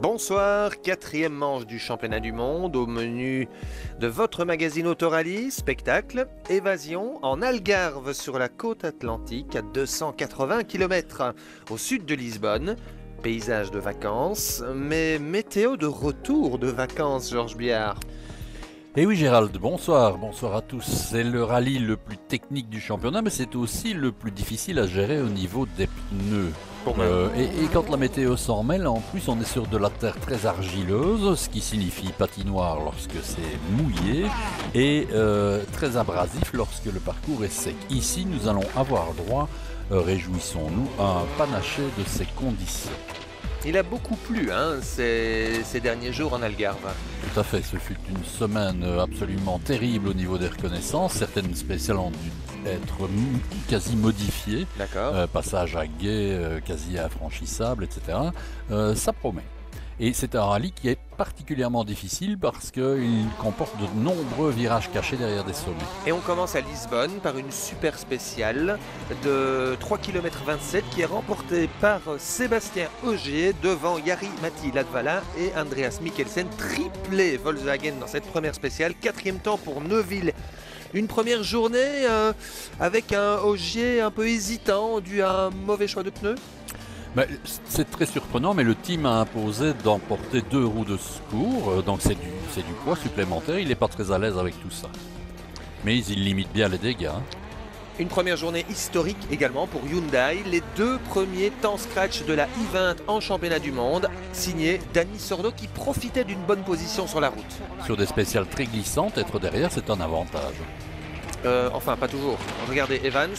Bonsoir, quatrième manche du championnat du monde au menu de votre magazine Autorally, spectacle, évasion en Algarve sur la côte atlantique à 280 km au sud de Lisbonne. Paysage de vacances, mais météo de retour de vacances, Georges Biard. Et oui Gérald, bonsoir à tous. C'est le rallye le plus technique du championnat, mais c'est aussi le plus difficile à gérer au niveau des pneus. Et quand la météo s'en mêle, en plus on est sur de la terre très argileuse, ce qui signifie patinoire lorsque c'est mouillé et très abrasif lorsque le parcours est sec. Ici nous allons avoir droit, réjouissons-nous, à un panaché de ces conditions. Il a beaucoup plu ces derniers jours en Algarve. Tout à fait, ce fut une semaine absolument terrible au niveau des reconnaissances. Certaines spéciales ont dû être quasi modifiées. D'accord. Passage à gué, quasi infranchissable, etc. Ça promet. Et c'est un rallye qui est particulièrement difficile parce qu'il comporte de nombreux virages cachés derrière des sommets. Et on commence à Lisbonne par une super spéciale de 3,27 km qui est remportée par Sébastien Ogier devant Jari-Matti Latvala et Andreas Mikkelsen. Triplé Volkswagen dans cette première spéciale. Quatrième temps pour Neuville. Une première journée avec un Ogier un peu hésitant dû à un mauvais choix de pneus. C'est très surprenant, mais le team a imposé d'emporter 2 roues de secours, donc c'est du poids supplémentaire. Il n'est pas très à l'aise avec tout ça. Mais il limite bien les dégâts. Une première journée historique également pour Hyundai. Les 2 premiers temps scratch de la i20 en championnat du monde, signé Dani Sordo qui profitait d'une bonne position sur la route. Sur des spéciales très glissantes, être derrière, c'est un avantage. Enfin, pas toujours. Regardez Evans.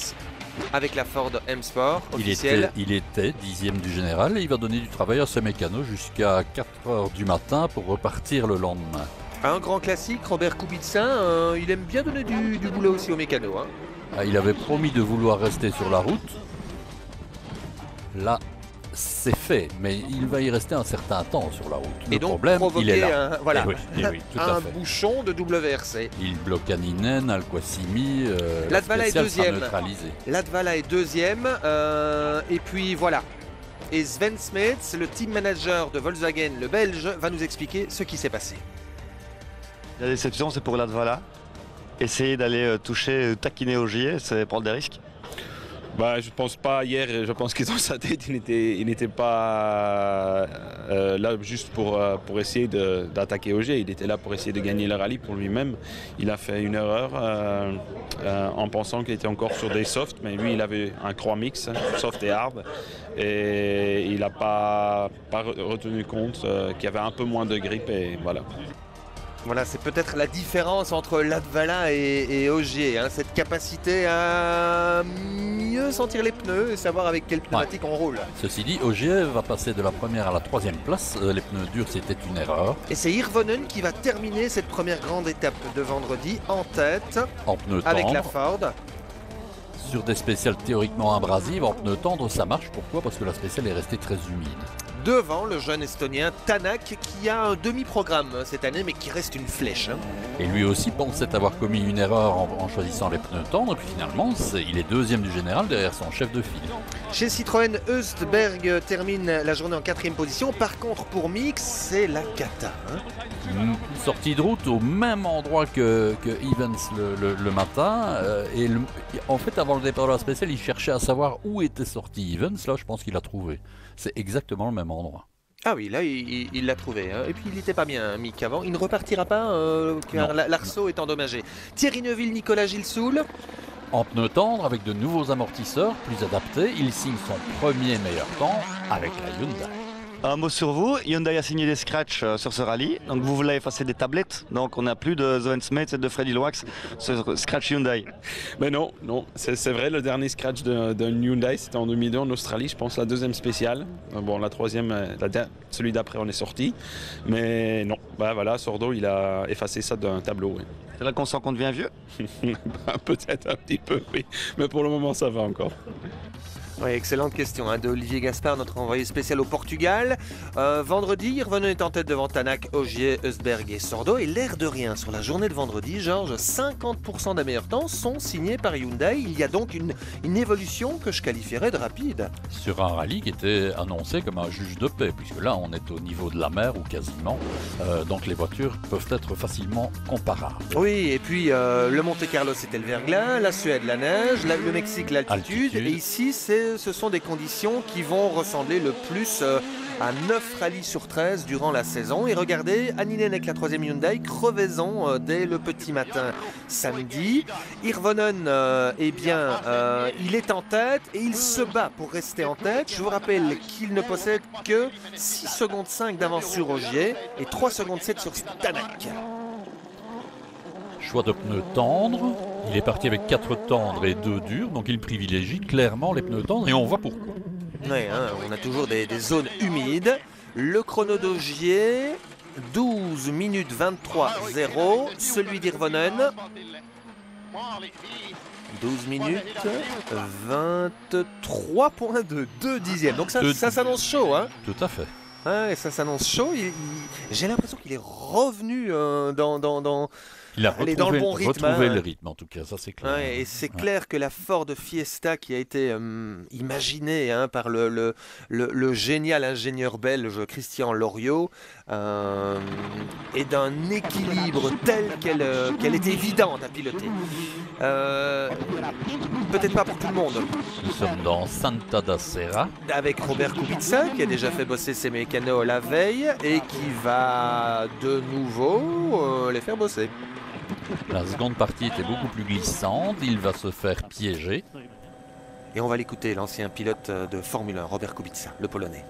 Avec la Ford M-Sport officielle. Il était 10e du général et il va donner du travail à ses mécanos jusqu'à 4h du matin pour repartir le lendemain. Un grand classique, Robert Kubica, il aime bien donner du boulot aussi aux mécanos. Il avait promis de vouloir rester sur la route. Là, c'est fait, mais il va y rester un certain temps sur la route. Et le donc problème, il est là. Un bouchon de WRC. Il bloque Anninen, Al-Qasimi, Latvala est deuxième. Latvala est deuxième. Et puis voilà. Et Sven Smets, le team manager de Volkswagen, le Belge, va nous expliquer ce qui s'est passé. La déception, c'est pour Latvala. Essayer d'aller taquiner Ogier, c'est prendre des risques. Je pense pas hier, je pense que dans sa tête il n'était pas là juste pour essayer d'attaquer Ogier, il était là pour essayer de gagner le rallye pour lui-même. Il a fait une erreur en pensant qu'il était encore sur des softs, mais lui il avait un croix mix, soft et hard, et il n'a pas retenu compte qu'il y avait un peu moins de grip et voilà. Voilà, c'est peut-être la différence entre Latvala et Ogier, cette capacité à mieux sentir les pneus et savoir avec quelle pneumatique on roule. Ceci dit, Ogier va passer de la première à la 3e place. Les pneus durs, c'était une erreur. Et c'est Hirvonen qui va terminer cette première grande étape de vendredi en tête, en pneus tendres, avec la Ford. Sur des spéciales théoriquement abrasives, en pneus tendres, ça marche. Pourquoi ? Parce que la spéciale est restée très humide. Devant le jeune Estonien Tanak qui a un demi-programme cette année mais qui reste une flèche. Et lui aussi pensait avoir commis une erreur en choisissant les pneus tendres et puis finalement il est 2e du général derrière son chef de file. Chez Citroën, Östberg termine la journée en 4e position. Par contre pour Mix c'est la cata. Sortie de route au même endroit que Evans le matin en fait avant le départ de la spéciale il cherchait à savoir où était sorti Evans. Là je pense qu'il a trouvé. C'est exactement le même endroit. Ah oui, là, il l'a trouvé. Et puis, il n'était pas bien, Mick, avant. Il ne repartira pas, car l'arceau est endommagé. Thierry Neuville, Nicolas Gilsoul. En pneus tendres, avec de nouveaux amortisseurs, plus adaptés, il signe son premier meilleur temps avec la Hyundai. Un mot sur vous, Hyundai a signé des scratchs sur ce rallye, donc vous voulez effacer des tablettes, donc on n'a plus de Sven Smets et de Freddy Loax sur scratch Hyundai. Mais non, c'est vrai, le dernier scratch d'un Hyundai c'était en 2002 en Australie, je pense la 2e spéciale. Bon, la 3e, celui d'après on est sorti, mais non, voilà, Sordo il a effacé ça d'un tableau. Oui. C'est là qu'on sent qu'on devient vieux. Peut-être un petit peu, oui, mais pour le moment ça va encore. Oui, excellente question de Olivier Gaspard, notre envoyé spécial au Portugal. Vendredi, Hirvonen est en tête devant Tanak, Ogier, Eusberg et Sordo. Et l'air de rien, sur la journée de vendredi, Georges, 50% des meilleurs temps sont signés par Hyundai. Il y a donc une évolution que je qualifierais de rapide. Sur un rallye qui était annoncé comme un juge de paix, puisque là on est au niveau de la mer ou quasiment, donc les voitures peuvent être facilement comparables. Oui, et puis le Monte-Carlo c'était le verglas, la Suède la neige, le Mexique l'altitude, et ici ce sont des conditions qui vont ressembler le plus à 9 rallyes sur 13 durant la saison. Et regardez, Anninen avec la 3e Hyundai, crevaison dès le petit matin samedi. Hirvonen, il est en tête et il se bat pour rester en tête. Je vous rappelle qu'il ne possède que 6 secondes 5 d'avance sur Ogier et 3 secondes 7 sur Tanak. Choix de pneus tendres, il est parti avec 4 tendres et 2 durs, donc il privilégie clairement les pneus tendres et on voit pourquoi. Oui, on a toujours des zones humides. Le chrono d'Ogier, 12 minutes 23-0. Celui d'Hirvonen, 12 minutes 23.2, 2 dixièmes. Donc ça s'annonce chaud. Tout à fait. Et ça s'annonce chaud. J'ai l'impression qu'il est revenu dans il a retrouvé le rythme, en tout cas, ça c'est clair. Et c'est clair que la Ford Fiesta qui a été imaginée par le génial ingénieur belge Christian Loriot est d'un équilibre tel qu'elle est évidente à piloter. Peut-être pas pour tout le monde. Nous sommes dans Santa da Serra. Avec Robert Kubica qui a déjà fait bosser ses mécanos la veille et qui va de nouveau les faire bosser. La seconde partie était beaucoup plus glissante, il va se faire piéger. Et on va l'écouter, l'ancien pilote de Formule 1, Robert Kubica, le Polonais.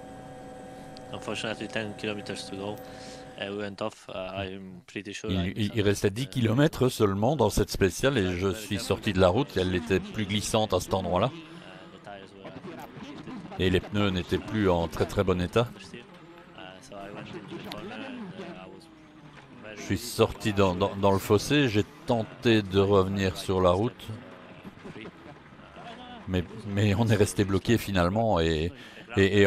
Il restait 10 km seulement dans cette spéciale et je suis sorti de la route, elle était plus glissante à cet endroit-là. Et les pneus n'étaient plus en très très bon état. Je suis sorti dans le fossé, j'ai tenté de revenir sur la route, mais on est resté bloqué finalement et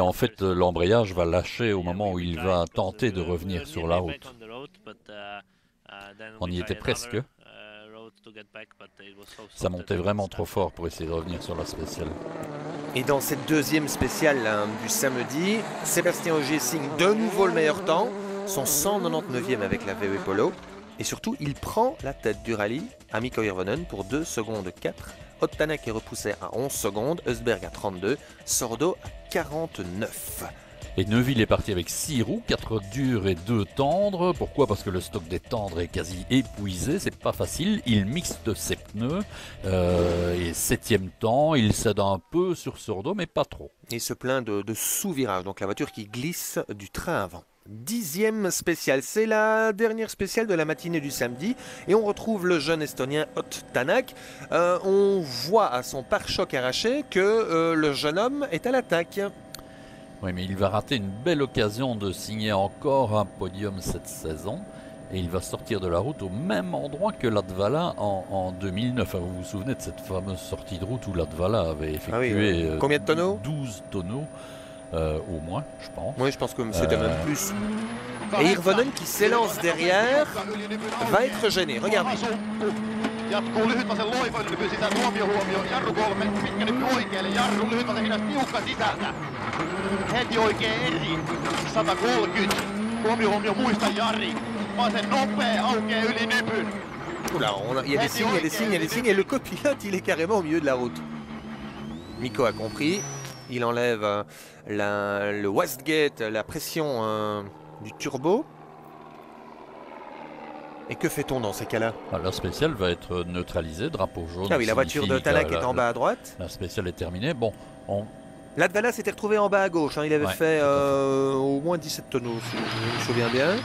en fait l'embrayage va lâcher au moment où il va tenter de revenir sur la route. On y était presque. Ça montait vraiment trop fort pour essayer de revenir sur la spéciale. Et dans cette deuxième spéciale du samedi, Sébastien Ogier signe de nouveau le meilleur temps. Son 199e avec la VW Polo. Et surtout, il prend la tête du rallye à Mikko Hirvonen pour 2 secondes 4. Tanak est repoussé à 11 secondes, Eusberg à 32, Sordo à 49. Et Neuville est parti avec 6 roues, 4 dures et 2 tendres. Pourquoi ? Parce que le stock des tendres est quasi épuisé, c'est pas facile. Il mixte ses pneus, et 7e temps, il cède un peu sur Sordo, mais pas trop. Et il se plaint de sous-virage, donc la voiture qui glisse du train avant. 10e spéciale, c'est la dernière spéciale de la matinée du samedi et on retrouve le jeune estonien Tanak. On voit à son pare-choc arraché que le jeune homme est à l'attaque. Oui, mais il va rater une belle occasion de signer encore un podium cette saison et il va sortir de la route au même endroit que Latvala en 2009. Vous vous souvenez de cette fameuse sortie de route où Latvala avait effectué combien de tonneaux ? 12 tonneaux. Au moins, je pense. Oui, je pense que c'était même plus. Et Hirvonen qui s'élance derrière va être gêné. Regardez. Oula, il y a des signes, et le copilote, il est carrément au milieu de la route. Mikko a compris. Il enlève le wastegate, la pression du turbo. Et que fait-on dans ces cas-là ? La spéciale va être neutralisée, drapeau jaune. Ah oui, la voiture de Tanak est en bas à droite. La spéciale est terminée. Bon, Latvala s'était retrouvé en bas à gauche. Il avait fait au moins 17 tonneaux, si je me souviens bien.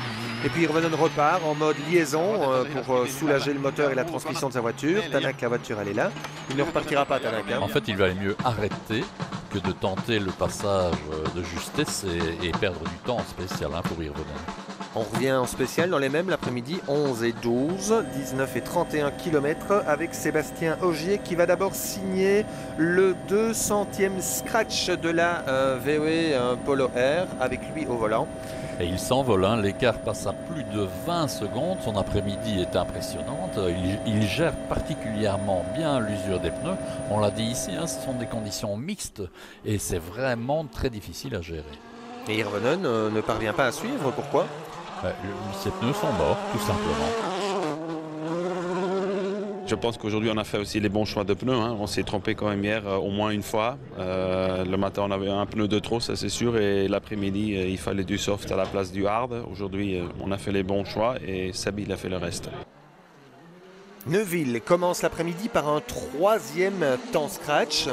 Et puis Hirvonen repart en mode liaison pour soulager le moteur et la transmission de sa voiture. Tanak, la voiture, elle est là. Il ne repartira pas, Tanak. En fait, il valait mieux arrêter que de tenter le passage de justesse et perdre du temps en spécial pour Hirvonen. On revient en spécial dans les mêmes l'après-midi, 11 et 12, 19 et 31 km avec Sébastien Ogier qui va d'abord signer le 200e scratch de la VOE Polo Air avec lui au volant. Et il s'envole, hein. L'écart passe à plus de 20 secondes, son après-midi est impressionnante, il gère particulièrement bien l'usure des pneus. On l'a dit ici, hein, ce sont des conditions mixtes et c'est vraiment très difficile à gérer. Et Hirvonen ne parvient pas à suivre, pourquoi ? Ces pneus sont morts, tout simplement. Je pense qu'aujourd'hui on a fait aussi les bons choix de pneus. Hein. On s'est trompé quand même hier au moins une fois. Le matin on avait un pneu de trop, ça c'est sûr. Et l'après-midi il fallait du soft à la place du hard. Aujourd'hui on a fait les bons choix et Seb il a fait le reste. Neuville commence l'après-midi par un 3e temps scratch.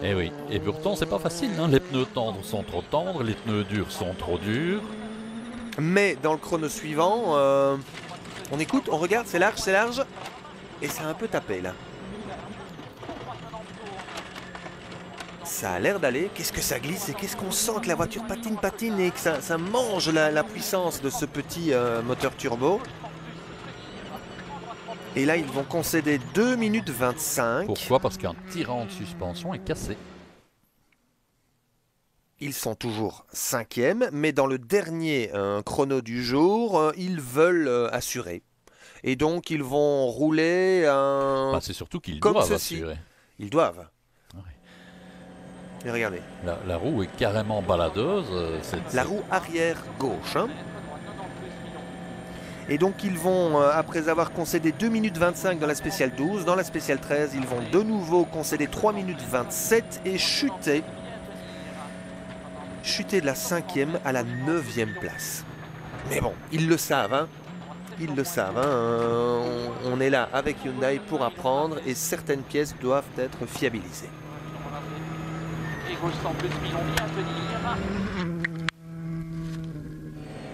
Et oui, et pourtant c'est pas facile, hein. Les pneus tendres sont trop tendres, les pneus durs sont trop durs. Mais dans le chrono suivant, on écoute, on regarde, c'est large, et ça a un peu tapé là. Ça a l'air d'aller, qu'est-ce que ça glisse et qu'est-ce qu'on sent que la voiture patine et que ça mange la puissance de ce petit moteur turbo. Et là ils vont concéder 2 minutes 25. Pourquoi ? Parce qu'un tirant de suspension est cassé. Ils sont toujours 5e, mais dans le dernier chrono du jour, ils veulent assurer. Et donc, ils vont rouler c'est surtout qu'ils comme doivent ceci. assurer. Ils doivent. Ouais. Et regardez. La roue est carrément baladeuse. La roue arrière gauche. Hein. Et donc, ils vont, après avoir concédé 2 minutes 25 dans la spéciale 12, dans la spéciale 13, ils vont de nouveau concéder 3 minutes 27 et chuter de la 5e à la 9e place. Mais bon, ils le savent, hein. Ils le savent, hein. On est là avec Hyundai pour apprendre et certaines pièces doivent être fiabilisées.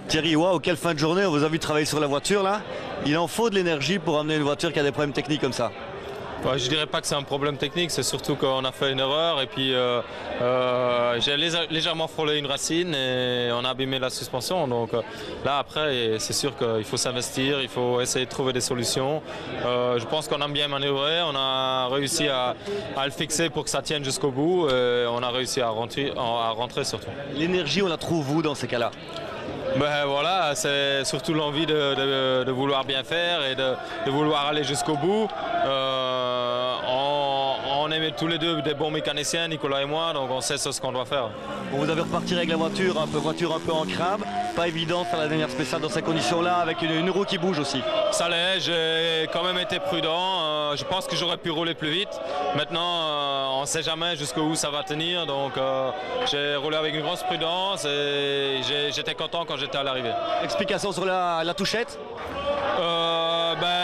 Thierry, waouh, quelle fin de journée, on vous a vu travailler sur la voiture là. Il en faut de l'énergie pour amener une voiture qui a des problèmes techniques comme ça. Ouais, je dirais pas que c'est un problème technique, c'est surtout qu'on a fait une erreur et puis j'ai légèrement frôlé une racine et on a abîmé la suspension. Donc là après, c'est sûr qu'il faut s'investir, il faut essayer de trouver des solutions. Je pense qu'on a bien manœuvré, on a réussi à le fixer pour que ça tienne jusqu'au bout et on a réussi à rentrer surtout. L'énergie, on la trouve où dans ces cas-là ? Ben voilà, c'est surtout l'envie de vouloir bien faire et de vouloir aller jusqu'au bout. On est tous les deux des bons mécaniciens, Nicolas et moi, donc on sait ce qu'on doit faire. Vous avez reparti avec la voiture un peu en crabe. Pas évident de faire la dernière spéciale dans ces conditions-là, avec une roue qui bouge aussi. Ça l'est, j'ai quand même été prudent. Je pense que j'aurais pu rouler plus vite. Maintenant, on ne sait jamais jusqu'où ça va tenir, donc j'ai roulé avec une grosse prudence et j'étais content quand j'étais à l'arrivée. Explication sur la touchette ?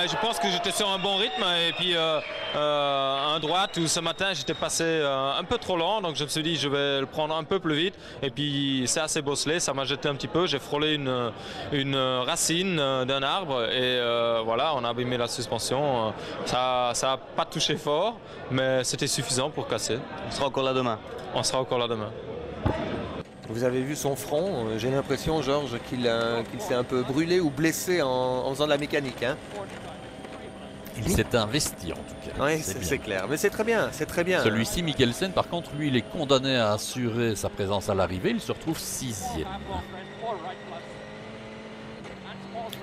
Je pense que j'étais sur un bon rythme et puis un droite où ce matin j'étais passé un peu trop lent, donc je me suis dit je vais le prendre un peu plus vite et puis c'est assez bosselé, ça m'a jeté un petit peu, j'ai frôlé une racine d'un arbre et voilà, on a abîmé la suspension. Ça n'a pas touché fort mais c'était suffisant pour casser. On sera encore là demain. On sera encore là demain. Vous avez vu son front, j'ai l'impression, Georges, qu'il s'est un peu brûlé ou blessé en faisant de la mécanique. Hein. Il s'est investi en tout cas. Oui, c'est clair. Mais c'est très bien, c'est très bien. Celui-ci, Mikkelsen, par contre, lui, il est condamné à assurer sa présence à l'arrivée. Il se retrouve 6e.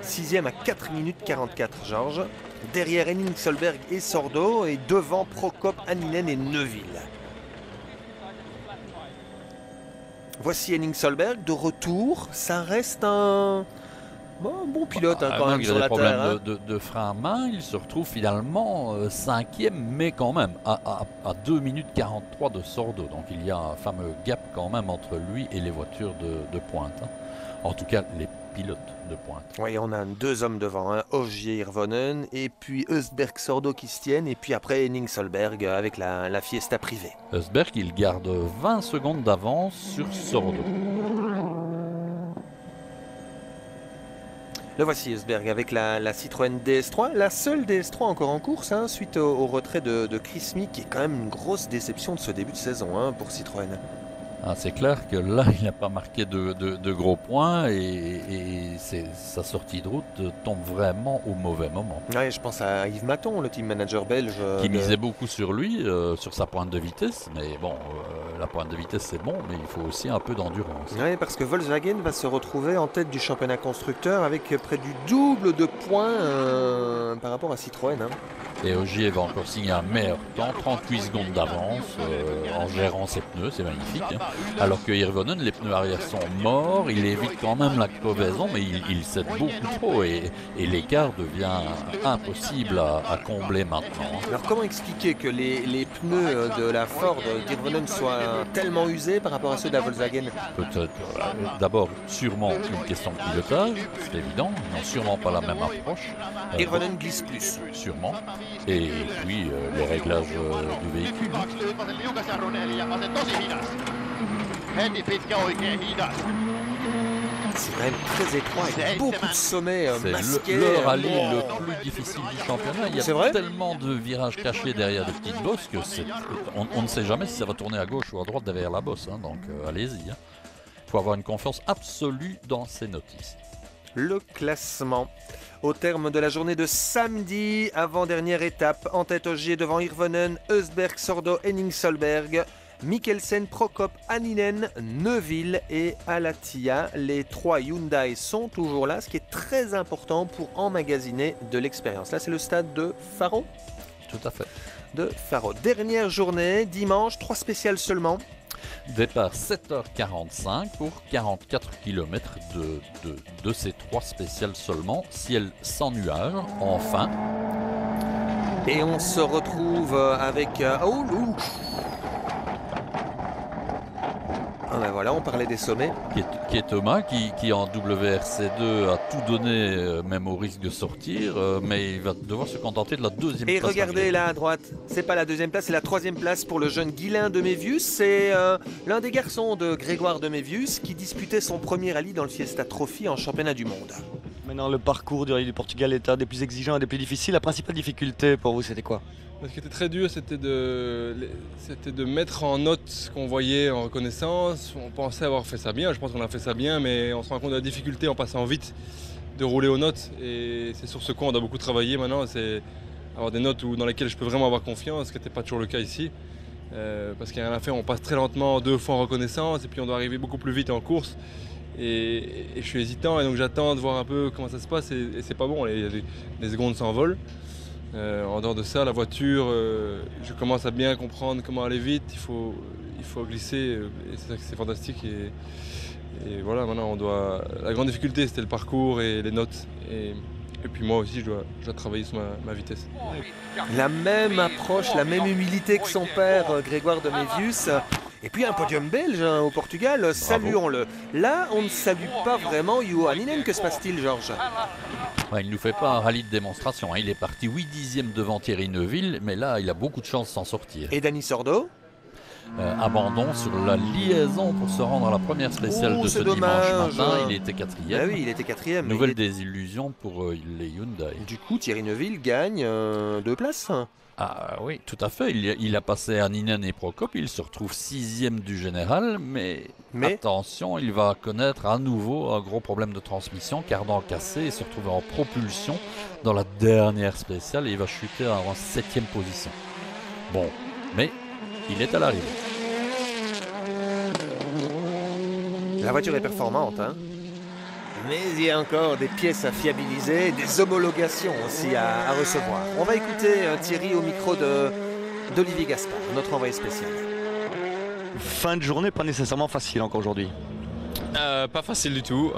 6e à 4 minutes 44, Georges. Derrière Henning Solberg et Sordo et devant Prokop, Anninen et Neuville. Voici Henning Solberg de retour. Ça reste un bon pilote quand même sur la terre. Il a des problèmes de frein à main. Il se retrouve finalement 5e, mais quand même à 2 minutes 43 de Sordo. Donc il y a un fameux gap quand même entre lui et les voitures de pointe. Hein. En tout cas, les pilotes de pointe. Oui, on a 2 hommes devant, hein. Ogier Hirvonen et puis Østberg Sordo qui se tiennent et puis après Henning Solberg avec la Fiesta privée. Østberg, il garde 20 secondes d'avance sur Sordo. Le voici Østberg avec la Citroën DS3, la seule DS3 encore en course, hein, suite au retrait de Chris Mick, qui est quand même une grosse déception de ce début de saison, hein, pour Citroën. C'est clair que là, il n'a pas marqué de gros points et sa sortie de route tombe vraiment au mauvais moment. Ouais, je pense à Yves Maton, le team manager belge. Qui misait beaucoup sur lui, sur sa pointe de vitesse. Mais bon, la pointe de vitesse c'est bon, mais il faut aussi un peu d'endurance. Oui, parce que Volkswagen va se retrouver en tête du championnat constructeur avec près du double de points par rapport à Citroën. Et Ogier va encore signer un meilleur temps, 38 secondes d'avance en gérant ses pneus, c'est magnifique. Alors que Hirvonen, les pneus arrière sont morts, il évite quand même la crevaison, mais il cède beaucoup trop et l'écart devient impossible à combler maintenant. Alors comment expliquer que les pneus de la Ford d'Hirvonen soient tellement usés par rapport à ceux de la Volkswagen? Peut-être, d'abord, sûrement une question de pilotage, c'est évident, ils n'ont sûrement pas la même approche. Hirvonen glisse plus. Sûrement. Et puis les réglages du véhicule. C'est quand même très étroit avec beaucoup de sommets masqués. C'est le rallye le plus difficile du championnat. Il y a vrai tellement de virages cachés derrière des petites bosses que on ne sait jamais si ça va tourner à gauche ou à droite derrière la bosse. Donc allez-y. Il faut avoir une confiance absolue dans ces notices. Le classement. Au terme de la journée de samedi, avant-dernière étape, en tête Ogier devant Hirvonen, Eusberg, Sordo, Henning Solberg, Mikkelsen, Prokop, Anninen, Neuville et Alatia. Les 3 Hyundai sont toujours là, ce qui est très important pour emmagasiner de l'expérience. Là, c'est le stade de Faro. Tout à fait. De Faro. Dernière journée, dimanche, 3 spéciales seulement. Départ 7h45 pour 44 km de ces 3 spéciales seulement. Ciel sans nuages, enfin. Et on se retrouve avec... Ah ben voilà, on parlait des sommets. Qui est Thomas, qui en WRC2 a tout donné, même au risque de sortir, mais il va devoir se contenter de la 2e place. Et regardez là à droite, c'est pas la 2e place, c'est la 3e place pour le jeune Guilain de Mévius. C'est l'un des garçons de Grégoire de Mévius qui disputait son premier rallye dans le Fiesta Trophy en championnat du monde. Maintenant, le parcours du rallye du Portugal est un des plus exigeants et des plus difficiles. La principale difficulté pour vous, c'était quoi? Ce qui était très dur, c'était de mettre en note ce qu'on voyait en reconnaissance. On pensait avoir fait ça bien, je pense qu'on a fait ça bien, mais on se rend compte de la difficulté en passant vite de rouler aux notes. Et c'est sur ce qu'on a beaucoup travaillé maintenant, c'est avoir des notes dans lesquelles je peux vraiment avoir confiance, ce qui n'était pas toujours le cas ici. Parce qu'il n'y a rien à faire, on passe très lentement 2 fois en reconnaissance et puis on doit arriver beaucoup plus vite en course. Et je suis hésitant et donc j'attends de voir un peu comment ça se passe et c'est pas bon, les secondes s'envolent. En dehors de ça, la voiture, je commence à bien comprendre comment aller vite, il faut glisser, et c'est ça que c'est fantastique. Et voilà, maintenant la grande difficulté c'était le parcours et les notes. Et puis moi aussi je dois travailler sur ma vitesse. La même approche, la même humilité que son père Grégoire de Mévius. Et puis un podium belge au Portugal, saluons-le. Là, on ne salue pas vraiment Juho Anninen. Que se passe-t-il, Georges? Ouais, il ne nous fait pas un rallye de démonstration. Il est parti 8 dixièmes devant Thierry Neuville, mais là, il a beaucoup de chance de s'en sortir. Et Dani Sordo? Abandon sur la liaison pour se rendre à la première spéciale de ce dimanche matin. Il était 4e. Ah oui, il était 4e. Nouvelle désillusion pour les Hyundai. Du coup, Thierry Neuville gagne 2 places. Ah oui, tout à fait. Il a passé Anninen et Prokop. Il se retrouve 6e du général. Mais attention, il va connaître à nouveau un gros problème de transmission. Cardan cassé et se retrouver en propulsion dans la dernière spéciale. Et il va chuter en 7e position. Bon, mais il est à l'arrivée. La voiture est performante, hein. Mais il y a encore des pièces à fiabiliser, des homologations aussi à recevoir. On va écouter Thierry au micro d'Olivier Gaspard, notre envoyé spécial. Fin de journée pas nécessairement facile encore aujourd'hui. Pas facile du tout.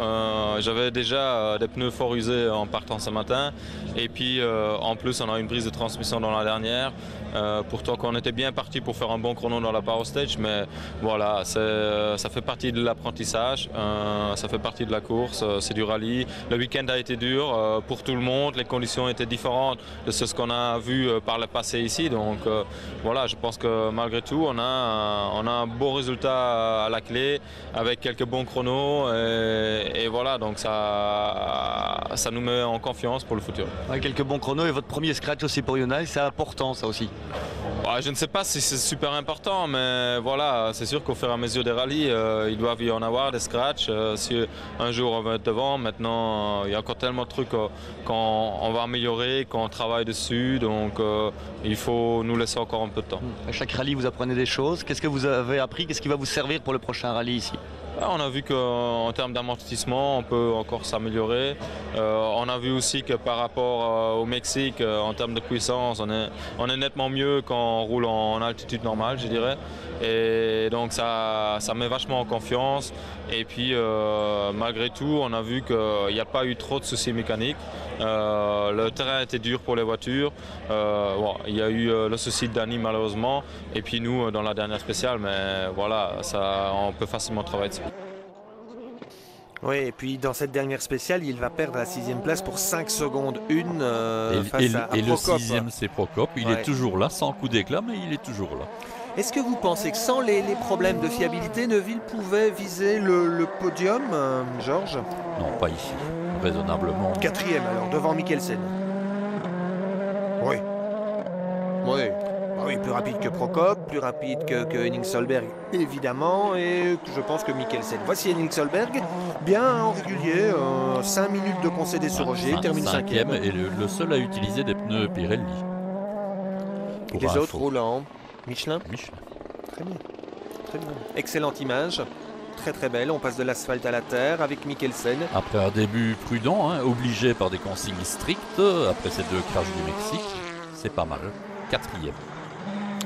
J'avais déjà des pneus fort usés en partant ce matin. Et puis en plus on a une prise de transmission dans la dernière. Pourtant qu'on était bien parti pour faire un bon chrono dans la power stage, mais voilà, ça fait partie de l'apprentissage, ça fait partie de la course, c'est du rallye. Le week-end a été dur pour tout le monde, les conditions étaient différentes de ce qu'on a vu par le passé ici. Donc voilà, je pense que malgré tout on a un beau résultat à la clé avec quelques bons chronos et voilà, donc ça nous met en confiance pour le futur. Ouais, quelques bons chronos et votre premier scratch aussi pour Hyundai, c'est important ça aussi. Je ne sais pas si c'est super important, mais voilà, c'est sûr qu'au fur et à mesure des rallyes, il doit y en avoir des scratchs. Si un jour on va être devant, maintenant il y a encore tellement de trucs qu'on va améliorer, qu'on travaille dessus, donc il faut nous laisser encore un peu de temps. À chaque rallye, vous apprenez des choses. Qu'est-ce que vous avez appris? Qu'est-ce qui va vous servir pour le prochain rallye ici? On a vu qu'en termes d'amortissement, on peut encore s'améliorer. On a vu aussi que par rapport au Mexique, en termes de puissance, on est nettement mieux quand on roule en altitude normale, je dirais. Et donc ça met vachement en confiance. Et puis malgré tout, on a vu qu'il n'y a pas eu trop de soucis mécaniques. Le terrain était dur pour les voitures. Il y a eu le souci de Danny malheureusement. Et puis nous dans la dernière spéciale, mais voilà, on peut facilement travailler dessus. Oui, et puis dans cette dernière spéciale, il va perdre la 6e place pour 5 secondes 1 face à et Prokop. Le 6e, c'est Prokop. Il est toujours là, sans coup d'éclat, mais il est toujours là. Est-ce que vous pensez que sans les problèmes de fiabilité, Neuville pouvait viser le podium, Georges? Non, pas ici. Raisonnablement. 4e alors, devant Mikkelsen. Oui. Oui. Oui, plus rapide que Prokop, plus rapide que Henning Solberg, évidemment, et je pense que Mikkelsen. Voici Henning Solberg, bien en régulier, 5 minutes de concédé sur Ogier, il termine 5e. Et le seul à utiliser des pneus Pirelli. Les autres roulent en Michelin. Très bien. Très bien. Excellente image. Très très belle. On passe de l'asphalte à la terre avec Mikkelsen. Après un début prudent, obligé par des consignes strictes, après ces 2 crashs du Mexique, c'est pas mal. 4e.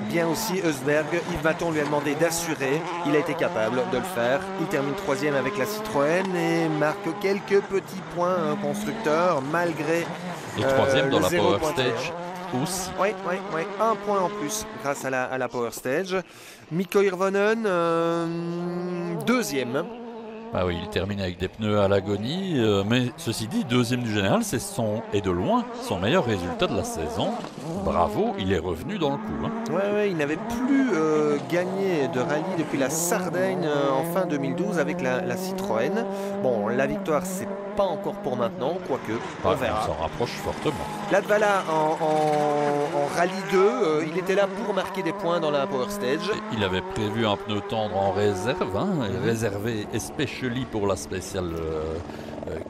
Bien aussi Eusberg. Yves Baton lui a demandé d'assurer. Il a été capable de le faire. Il termine 3e avec la Citroën et marque quelques petits points constructeurs malgré. Et 3e dans la Power point Stage aussi. Oui. Un point en plus grâce à la Power Stage. Mikko Hirvonen, 2e. Ah oui, il termine avec des pneus à l'agonie, mais ceci dit, 2e du général, c'est et de loin son meilleur résultat de la saison. Bravo, il est revenu dans le coup. Ouais, il n'avait plus gagné de rallye depuis la Sardaigne en fin 2012 avec la Citroën. Bon, la victoire, c'est pas encore pour maintenant, quoique, on verra. On s'en rapproche fortement. Latvala en rallye 2, il était là pour marquer des points dans la Power Stage. Et il avait prévu un pneu tendre en réserve, réservé especially pour la spéciale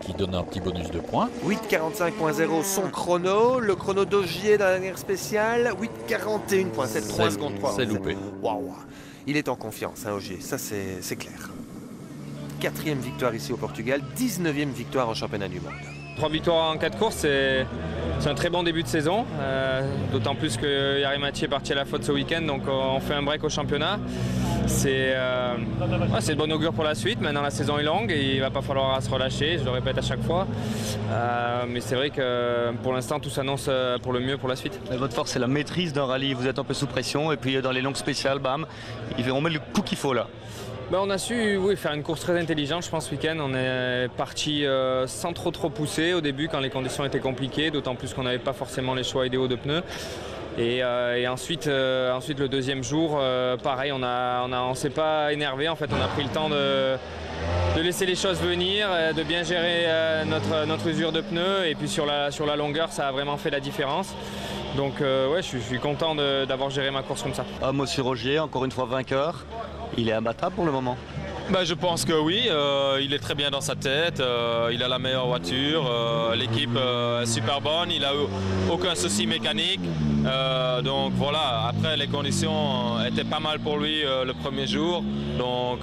qui donne un petit bonus de points. 8.45.0 son chrono, le chrono d'Ogier dans la dernière spéciale, 8.41.7, 3 secondes 3. C'est loupé. Waouh, il est en confiance, Ogier, ça c'est clair. 4e victoire ici au Portugal, 19e victoire en championnat du monde. 3 victoires en 4 courses, c'est un très bon début de saison, d'autant plus que Jari-Matti est parti à la faute ce week-end, donc on fait un break au championnat. C'est de bon augure pour la suite. Maintenant la saison est longue et il ne va pas falloir se relâcher, je le répète à chaque fois. Mais c'est vrai que pour l'instant tout s'annonce pour le mieux pour la suite. Et votre force c'est la maîtrise d'un rallye, vous êtes un peu sous pression et puis dans les longues spéciales, bam, on met le coup qu'il faut là. On a su faire une course très intelligente, je pense, ce week-end. On est parti sans trop pousser au début quand les conditions étaient compliquées, d'autant plus qu'on n'avait pas forcément les choix idéaux de pneus. Et ensuite le deuxième jour, pareil, on s'est pas énervé. En fait, on a pris le temps de laisser les choses venir, de bien gérer notre usure de pneus. Et puis sur la longueur, ça a vraiment fait la différence. Donc je suis content d'avoir géré ma course comme ça. Moi sur Ogier, encore une fois vainqueur. Il est imbattable pour le moment. Je pense que oui, il est très bien dans sa tête, il a la meilleure voiture, l'équipe est super bonne, il n'a aucun souci mécanique. Donc voilà, après les conditions étaient pas mal pour lui le premier jour. Donc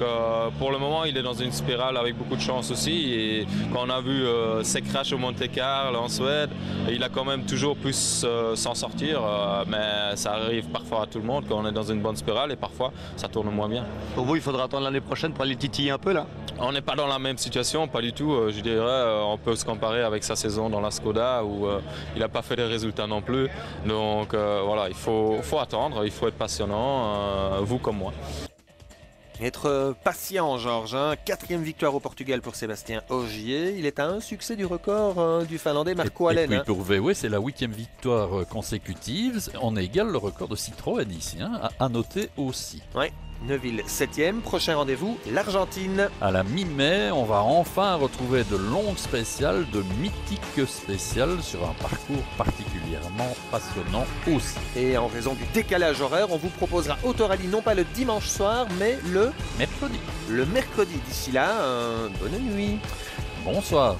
pour le moment il est dans une spirale avec beaucoup de chance aussi. Et quand on a vu ses crashs au Monte-Carlo en Suède, il a quand même toujours pu s'en sortir. Mais ça arrive parfois à tout le monde quand on est dans une bonne spirale et parfois ça tourne moins bien. Pour vous, il faudra attendre l'année prochaine pour aller titiller un peu là? On n'est pas dans la même situation, pas du tout. Je dirais, on peut se comparer avec sa saison dans la Skoda où il n'a pas fait des résultats non plus. Donc voilà, il faut attendre, il faut être passionnant, vous comme moi. Être patient, Georges. 4e victoire au Portugal pour Sébastien Ogier. Il est à un succès du record du Finlandais Marco Alén. Et puis pour VW, c'est la 8e victoire consécutive. On égale le record de Citroën ici, à noter aussi. Oui, Neuville 7e. Prochain rendez-vous, l'Argentine. À la mi-mai, on va enfin retrouver de longues spéciales, de mythiques spéciales sur un parcours particulièrement passionnant aussi. Et en raison du décalage horaire, on vous proposera Autorally non pas le dimanche soir, mais Mercredi. le mercredi. D'ici là, bonne nuit. Bonsoir.